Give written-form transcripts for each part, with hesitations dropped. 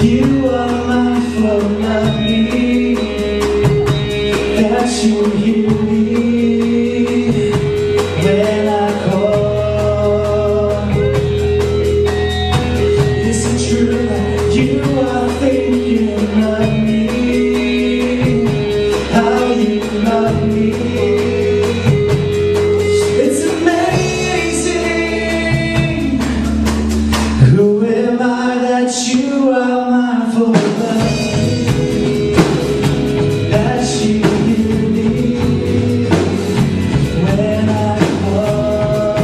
You are mindful of me, that you hear me when I call. Is it true that you are thinking of me, how you love me? It's amazing. Who am I that you are mindful of me, that you hear me when I call?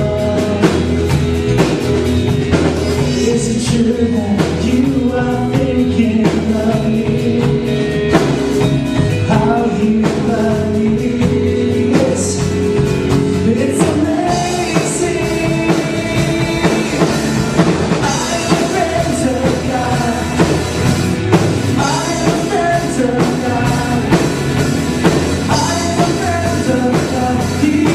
Is it true that you are thinking of me, how you love me? Yes, it's amazing. I'm a friend of God. I'm a friend of God. I'm a friend of God.